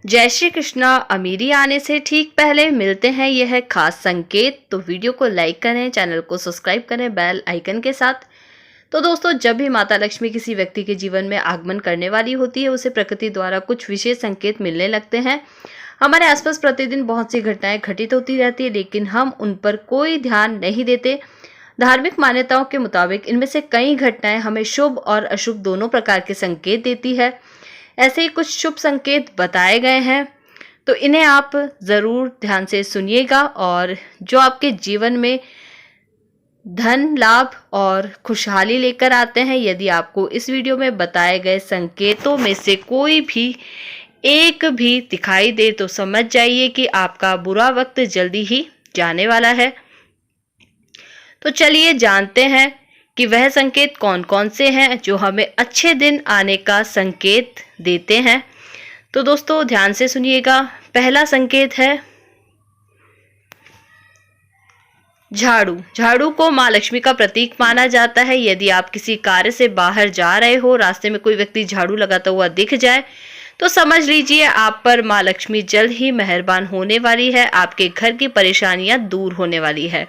जय श्री कृष्णा। अमीरी आने से ठीक पहले मिलते हैं यह खास संकेत। तो वीडियो को लाइक करें, चैनल को सब्सक्राइब करें बेल आइकन के साथ। तो दोस्तों, जब भी माता लक्ष्मी किसी व्यक्ति के जीवन में आगमन करने वाली होती है, उसे प्रकृति द्वारा कुछ विशेष संकेत मिलने लगते हैं। हमारे आसपास प्रतिदिन बहुत सी घटनाएं घटित होती रहती है, लेकिन हम उन पर कोई ध्यान नहीं देते। धार्मिक मान्यताओं के मुताबिक इनमें से कई घटनाएं हमें शुभ और अशुभ दोनों प्रकार के संकेत देती है। ऐसे ही कुछ शुभ संकेत बताए गए हैं, तो इन्हें आप ज़रूर ध्यान से सुनिएगा और जो आपके जीवन में धन लाभ और खुशहाली लेकर आते हैं। यदि आपको इस वीडियो में बताए गए संकेतों में से कोई भी एक भी दिखाई दे तो समझ जाइए कि आपका बुरा वक्त जल्दी ही जाने वाला है। तो चलिए जानते हैं कि वह संकेत कौन कौन से हैं जो हमें अच्छे दिन आने का संकेत देते हैं। तो दोस्तों, ध्यान से सुनिएगा। पहला संकेत है झाड़ू। झाड़ू को माँ लक्ष्मी का प्रतीक माना जाता है। यदि आप किसी कार्य से बाहर जा रहे हो, रास्ते में कोई व्यक्ति झाड़ू लगाता हुआ दिख जाए, तो समझ लीजिए आप पर माँ लक्ष्मी जल्द ही मेहरबान होने वाली है। आपके घर की परेशानियां दूर होने वाली है,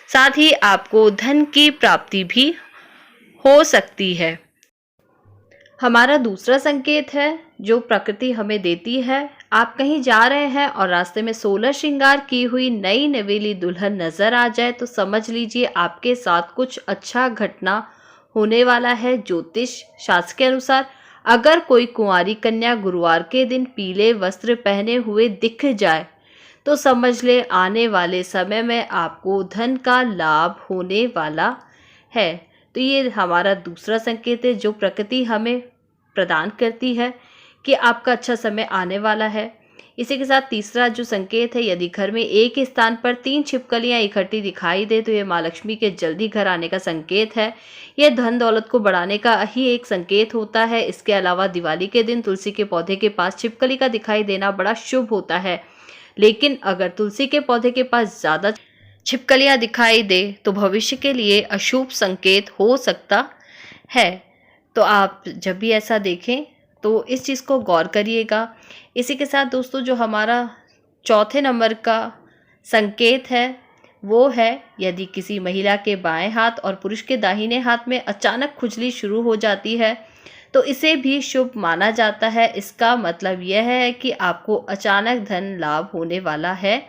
साथ ही आपको धन की प्राप्ति भी हो सकती है। हमारा दूसरा संकेत है जो प्रकृति हमें देती है। आप कहीं जा रहे हैं और रास्ते में 16 श्रृंगार की हुई नई नवेली दुल्हन नजर आ जाए, तो समझ लीजिए आपके साथ कुछ अच्छा घटना होने वाला है। ज्योतिष शास्त्र के अनुसार अगर कोई कुंवारी कन्या गुरुवार के दिन पीले वस्त्र पहने हुए दिख जाए, तो समझ ले आने वाले समय में आपको धन का लाभ होने वाला है। तो ये हमारा दूसरा संकेत है जो प्रकृति हमें प्रदान करती है कि आपका अच्छा समय आने वाला है। इसी के साथ तीसरा जो संकेत है, यदि घर में एक ही स्थान पर 3 छिपकलियां इकट्ठी दिखाई दे, तो ये माँ लक्ष्मी के जल्दी घर आने का संकेत है। यह धन दौलत को बढ़ाने का ही एक संकेत होता है। इसके अलावा दिवाली के दिन तुलसी के पौधे के पास छिपकली का दिखाई देना बड़ा शुभ होता है, लेकिन अगर तुलसी के पौधे के पास ज़्यादा छिपकलियां दिखाई दे तो भविष्य के लिए अशुभ संकेत हो सकता है। तो आप जब भी ऐसा देखें तो इस चीज़ को गौर करिएगा। इसी के साथ दोस्तों, जो हमारा चौथे नंबर का संकेत है वो है, यदि किसी महिला के बाएं हाथ और पुरुष के दाहिने हाथ में अचानक खुजली शुरू हो जाती है, तो इसे भी शुभ माना जाता है। इसका मतलब यह है कि आपको अचानक धन लाभ होने वाला है।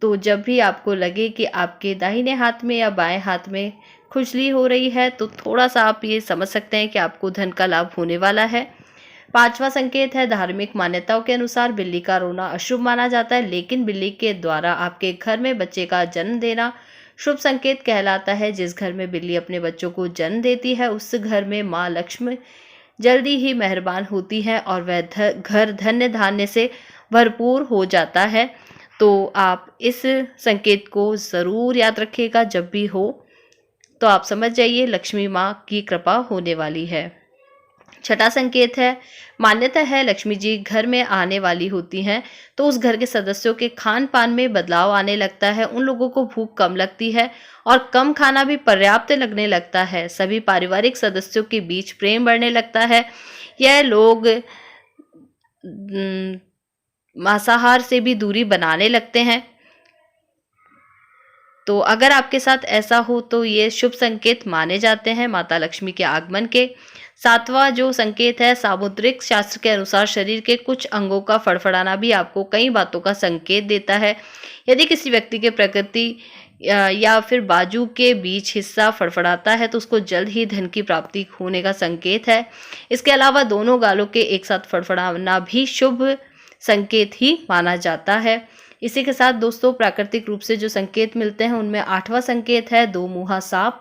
तो जब भी आपको लगे कि आपके दाहिने हाथ में या बाएं हाथ में खुजली हो रही है, तो थोड़ा सा आप ये समझ सकते हैं कि आपको धन का लाभ होने वाला है। पांचवा संकेत है, धार्मिक मान्यताओं के अनुसार बिल्ली का रोना अशुभ माना जाता है, लेकिन बिल्ली के द्वारा आपके घर में बच्चे का जन्म देना शुभ संकेत कहलाता है। जिस घर में बिल्ली अपने बच्चों को जन्म देती है, उस घर में माँ लक्ष्मी जल्दी ही मेहरबान होती है और वह घर धन्य धान्य से भरपूर हो जाता है। तो आप इस संकेत को ज़रूर याद रखिएगा। जब भी हो तो आप समझ जाइए लक्ष्मी माँ की कृपा होने वाली है। छठा संकेत है, मान्यता है लक्ष्मी जी घर में आने वाली होती हैं तो उस घर के सदस्यों के खान पान में बदलाव आने लगता है। उन लोगों को भूख कम लगती है और कम खाना भी पर्याप्त लगने लगता है। सभी पारिवारिक सदस्यों के बीच प्रेम बढ़ने लगता है। यह लोग मांसाहार से भी दूरी बनाने लगते हैं। तो अगर आपके साथ ऐसा हो तो ये शुभ संकेत माने जाते हैं माता लक्ष्मी के आगमन के। सातवां जो संकेत है, सामुद्रिक शास्त्र के अनुसार शरीर के कुछ अंगों का फड़फड़ाना भी आपको कई बातों का संकेत देता है। यदि किसी व्यक्ति के प्रकृति या फिर बाजू के बीच हिस्सा फड़फड़ाता है, तो उसको जल्द ही धन की प्राप्ति होने का संकेत है। इसके अलावा दोनों गालों के एक साथ फड़फड़ाना भी शुभ संकेत ही माना जाता है। इसी के साथ दोस्तों, प्राकृतिक रूप से जो संकेत मिलते हैं उनमें 8वां संकेत है, 2 मुहा सांप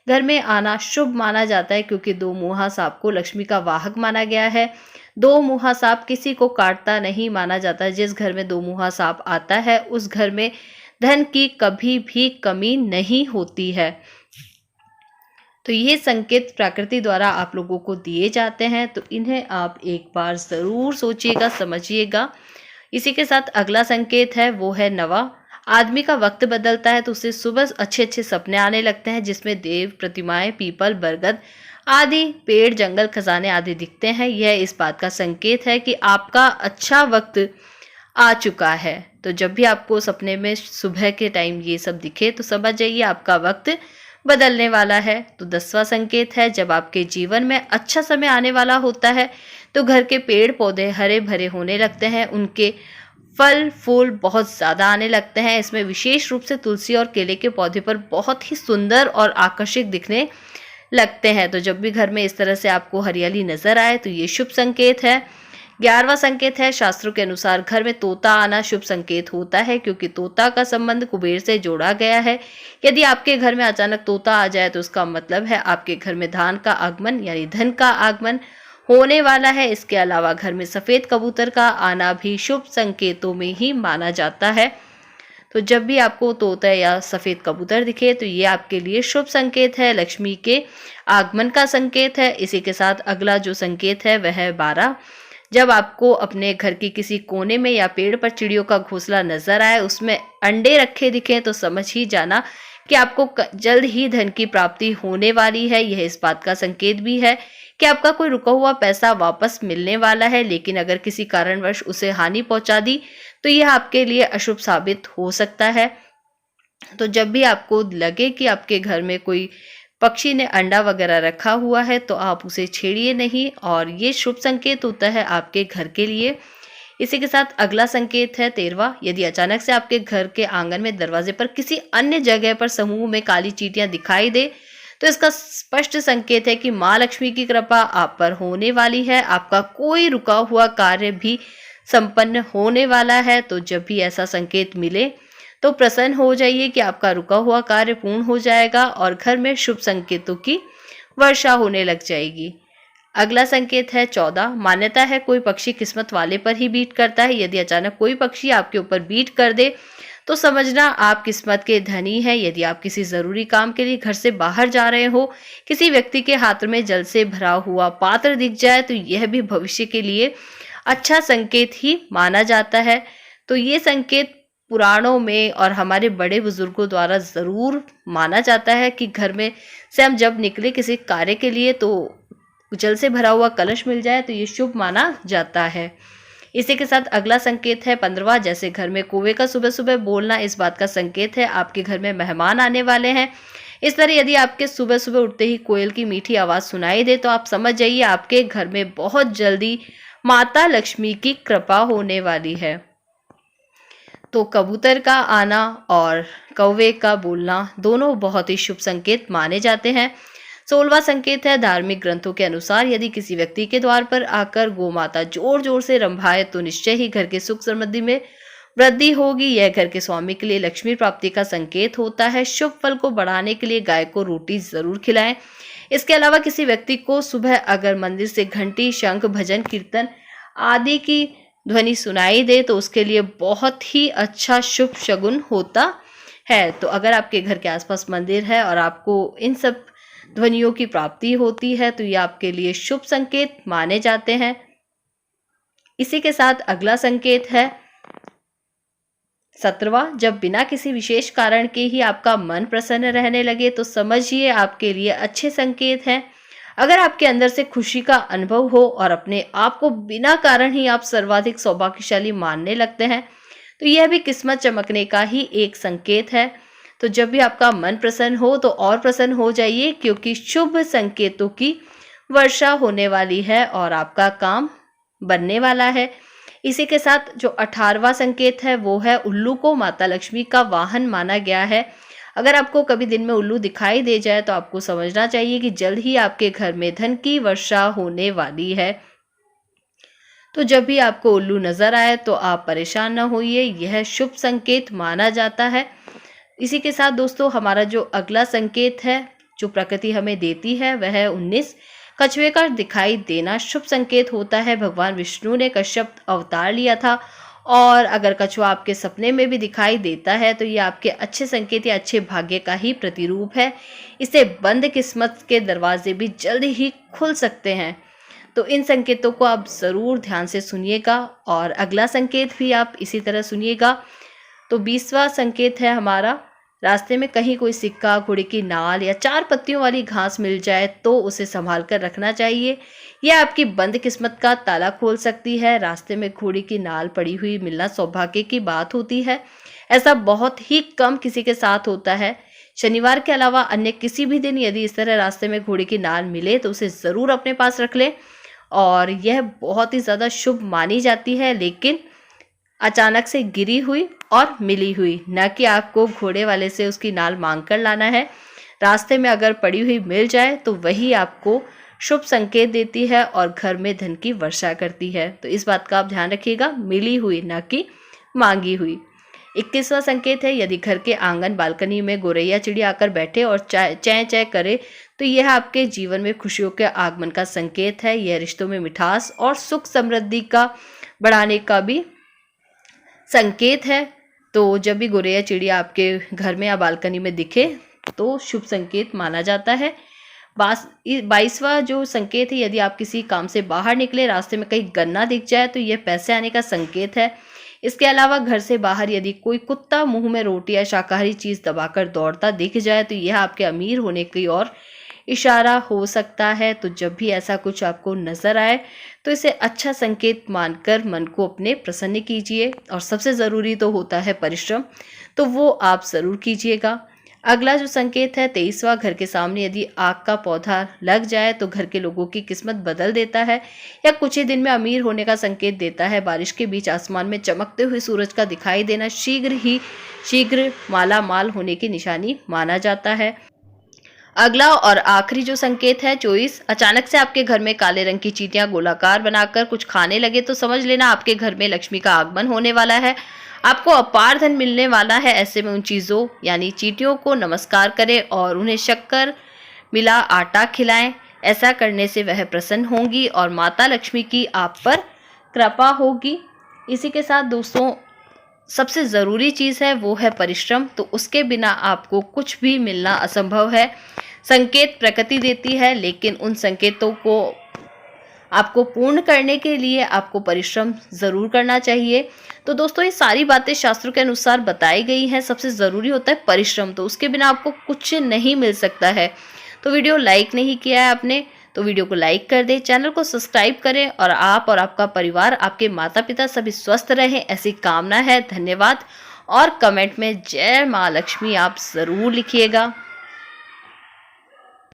घर में आना शुभ माना जाता है, क्योंकि 2 मुहा सांप को लक्ष्मी का वाहक माना गया है। 2 मुहा सांप किसी को काटता नहीं माना जाता। जिस घर में 2 मुहा सांप आता है, उस घर में धन की कभी भी कमी नहीं होती है। तो ये संकेत प्रकृति द्वारा आप लोगों को दिए जाते हैं, तो इन्हें आप एक बार ज़रूर सोचिएगा, समझिएगा। इसी के साथ अगला संकेत है वो है नवा। आदमी का वक्त बदलता है तो उसे सुबह अच्छे अच्छे सपने आने लगते हैं, जिसमें देव प्रतिमाएं, पीपल, बरगद आदि पेड़, जंगल, खजाने आदि दिखते हैं, यह इस बात का संकेत है कि आपका अच्छा वक्त आ चुका है। तो जब भी आपको सपने में सुबह के टाइम ये सब दिखे तो समझ जाइए आपका वक्त बदलने वाला है। तो 10वां संकेत है, जब आपके जीवन में अच्छा समय आने वाला होता है तो घर के पेड़ पौधे हरे भरे होने लगते हैं, उनके फल फूल बहुत ज़्यादा आने लगते हैं। इसमें विशेष रूप से तुलसी और केले के पौधे पर बहुत ही सुंदर और आकर्षक दिखने लगते हैं। तो जब भी घर में इस तरह से आपको हरियाली नजर आए तो ये शुभ संकेत है। 11वां संकेत है, शास्त्रों के अनुसार घर में तोता आना शुभ संकेत होता है, क्योंकि तोता का संबंध कुबेर से जोड़ा गया है। यदि आपके घर में अचानक तोता आ जाए तो उसका मतलब है आपके घर में धान का आगमन यानी धन का आगमन होने वाला है। इसके अलावा घर में सफेद कबूतर का आना भी शुभ संकेतों में ही माना जाता है। तो जब भी आपको तोता या सफेद कबूतर दिखे तो ये आपके लिए शुभ संकेत है, लक्ष्मी के आगमन का संकेत है। इसी के साथ अगला जो संकेत है वह है 12। जब आपको अपने घर के किसी कोने में या पेड़ पर चिड़ियों का घोंसला नजर आए, उसमें अंडे रखे दिखें, तो समझ ही जाना कि आपको जल्द ही धन की प्राप्ति होने वाली है। यह इस बात का संकेत भी है कि आपका कोई रुका हुआ पैसा वापस मिलने वाला है, लेकिन अगर किसी कारणवश उसे हानि पहुंचा दी तो यह आपके लिए अशुभ साबित हो सकता है। तो जब भी आपको लगे कि आपके घर में कोई पक्षी ने अंडा वगैरह रखा हुआ है तो आप उसे छेड़िए नहीं, और ये शुभ संकेत होता है आपके घर के लिए। इसी के साथ अगला संकेत है 13वां। यदि अचानक से आपके घर के आंगन में दरवाजे पर किसी अन्य जगह पर समूह में काली चींटियां दिखाई दे तो इसका स्पष्ट संकेत है कि माँ लक्ष्मी की कृपा आप पर होने वाली है, आपका कोई रुका हुआ कार्य भी संपन्न होने वाला है। तो जब भी ऐसा संकेत मिले तो प्रसन्न हो जाइए कि आपका रुका हुआ कार्य पूर्ण हो जाएगा और घर में शुभ संकेतों की वर्षा होने लग जाएगी। अगला संकेत है 14। मान्यता है कोई पक्षी किस्मत वाले पर ही बीट करता है। यदि अचानक कोई पक्षी आपके ऊपर बीट कर दे तो समझना आप किस्मत के धनी हैं। यदि आप किसी जरूरी काम के लिए घर से बाहर जा रहे हो, किसी व्यक्ति के हाथ में जल से भरा हुआ पात्र दिख जाए तो यह भी भविष्य के लिए अच्छा संकेत ही माना जाता है। तो ये संकेत पुराणों में और हमारे बड़े बुजुर्गों द्वारा जरूर माना जाता है कि घर में से हम जब निकले किसी कार्य के लिए तो जल से भरा हुआ कलश मिल जाए तो ये शुभ माना जाता है। इसी के साथ अगला संकेत है 15वां। जैसे घर में कौवे का सुबह सुबह बोलना इस बात का संकेत है आपके घर में मेहमान आने वाले हैं। इस तरह यदि आपके सुबह सुबह उठते ही कोयल की मीठी आवाज सुनाई दे तो आप समझ जाइए आपके घर में बहुत जल्दी माता लक्ष्मी की कृपा होने वाली है। तो कबूतर का आना और कौवे का बोलना दोनों बहुत ही शुभ संकेत माने जाते हैं। 16वां संकेत है धार्मिक ग्रंथों के अनुसार यदि किसी व्यक्ति के द्वार पर आकर गौ माता जोर जोर से रंभाए तो निश्चय ही घर के सुख समृद्धि में वृद्धि होगी। यह घर के स्वामी के लिए लक्ष्मी प्राप्ति का संकेत होता है। शुभ फल को बढ़ाने के लिए गाय को रोटी जरूर खिलाएं। इसके अलावा किसी व्यक्ति को सुबह अगर मंदिर से घंटी, शंख, भजन, कीर्तन आदि की ध्वनि सुनाई दे तो उसके लिए बहुत ही अच्छा शुभ शगुन होता है। तो अगर आपके घर के आसपास मंदिर है और आपको इन सब ध्वनियों की प्राप्ति होती है तो ये आपके लिए शुभ संकेत माने जाते हैं। इसी के साथ अगला संकेत है 17वां। जब बिना किसी विशेष कारण के ही आपका मन प्रसन्न रहने लगे तो समझिए आपके लिए अच्छे संकेत हैं। अगर आपके अंदर से खुशी का अनुभव हो और अपने आप को बिना कारण ही आप सर्वाधिक सौभाग्यशाली मानने लगते हैं तो यह भी किस्मत चमकने का ही एक संकेत है। तो जब भी आपका मन प्रसन्न हो तो और प्रसन्न हो जाइए क्योंकि शुभ संकेतों की वर्षा होने वाली है और आपका काम बनने वाला है। इसी के साथ जो 18वां संकेत है वो है उल्लू को माता लक्ष्मी का वाहन माना गया है। अगर आपको कभी दिन में उल्लू दिखाई दे जाए तो आपको समझना चाहिए कि जल्द ही आपके घर में धन की वर्षा होने वाली है। तो जब भी आपको उल्लू नजर आए तो आप परेशान न होइए, यह शुभ संकेत माना जाता है। इसी के साथ दोस्तों हमारा जो अगला संकेत है जो प्रकृति हमें देती है वह है 19। कछुए का दिखाई देना शुभ संकेत होता है। भगवान विष्णु ने कश्यप अवतार लिया था और अगर कछुआ आपके सपने में भी दिखाई देता है तो ये आपके अच्छे संकेत या अच्छे भाग्य का ही प्रतिरूप है। इससे बंद किस्मत के दरवाजे भी जल्द ही खुल सकते हैं। तो इन संकेतों को आप ज़रूर ध्यान से सुनिएगा और अगला संकेत भी आप इसी तरह सुनिएगा। तो 20वां संकेत है हमारा रास्ते में कहीं कोई सिक्का, घोड़े की नाल या 4 पत्तियों वाली घास मिल जाए तो उसे संभाल कर रखना चाहिए। यह आपकी बंद किस्मत का ताला खोल सकती है। रास्ते में घोड़े की नाल पड़ी हुई मिलना सौभाग्य की बात होती है। ऐसा बहुत ही कम किसी के साथ होता है। शनिवार के अलावा अन्य किसी भी दिन यदि इस तरह रास्ते में घोड़े की नाल मिले तो उसे ज़रूर अपने पास रख लें और यह बहुत ही ज़्यादा शुभ मानी जाती है, लेकिन अचानक से गिरी हुई और मिली हुई, न कि आपको घोड़े वाले से उसकी नाल मांग कर लाना है। रास्ते में अगर पड़ी हुई मिल जाए तो वही आपको शुभ संकेत देती है और घर में धन की वर्षा करती है। तो इस बात का आप ध्यान रखिएगा, मिली हुई न कि मांगी हुई। 21वां संकेत है, यदि घर के आंगन बालकनी में गोरैया चिड़िया आकर बैठे और चैं चैं करे तो यह आपके जीवन में खुशियों के आगमन का संकेत है। यह रिश्तों में मिठास और सुख समृद्धि का बढ़ाने का भी संकेत है। तो जब भी गोरैया चिड़िया आपके घर में या बालकनी में दिखे तो शुभ संकेत माना जाता है। 22वां जो संकेत है, यदि आप किसी काम से बाहर निकले, रास्ते में कहीं गन्ना दिख जाए तो यह पैसे आने का संकेत है। इसके अलावा घर से बाहर यदि कोई कुत्ता मुंह में रोटी या शाकाहारी चीज दबाकर दौड़ता दिख जाए तो यह आपके अमीर होने की ओर इशारा हो सकता है। तो जब भी ऐसा कुछ आपको नजर आए तो इसे अच्छा संकेत मानकर मन को अपने प्रसन्न कीजिए और सबसे ज़रूरी तो होता है परिश्रम, तो वो आप ज़रूर कीजिएगा। अगला जो संकेत है 23वां, घर के सामने यदि आग का पौधा लग जाए तो घर के लोगों की किस्मत बदल देता है या कुछ ही दिन में अमीर होने का संकेत देता है। बारिश के बीच आसमान में चमकते हुए सूरज का दिखाई देना शीघ्र माला माल होने की निशानी माना जाता है। अगला और आखिरी जो संकेत है 24, अचानक से आपके घर में काले रंग की चींटियां गोलाकार बनाकर कुछ खाने लगे तो समझ लेना आपके घर में लक्ष्मी का आगमन होने वाला है। आपको अपार धन मिलने वाला है। ऐसे में उन चीज़ों यानी चींटियों को नमस्कार करें और उन्हें शक्कर मिला आटा खिलाएं। ऐसा करने से वह प्रसन्न होंगी और माता लक्ष्मी की आप पर कृपा होगी। इसी के साथ दोस्तों सबसे ज़रूरी चीज़ है वो है परिश्रम, तो उसके बिना आपको कुछ भी मिलना असंभव है। संकेत प्रकृति देती है, लेकिन उन संकेतों को आपको पूर्ण करने के लिए आपको परिश्रम ज़रूर करना चाहिए। तो दोस्तों ये सारी बातें शास्त्रों के अनुसार बताई गई हैं। सबसे ज़रूरी होता है परिश्रम, तो उसके बिना आपको कुछ नहीं मिल सकता है। तो वीडियो लाइक नहीं किया है आपने तो वीडियो को लाइक कर दें, चैनल को सब्सक्राइब करें और आप और आपका परिवार, आपके माता पिता सभी स्वस्थ रहें, ऐसी कामना है। धन्यवाद। और कमेंट में जय माँ लक्ष्मी आप ज़रूर लिखिएगा।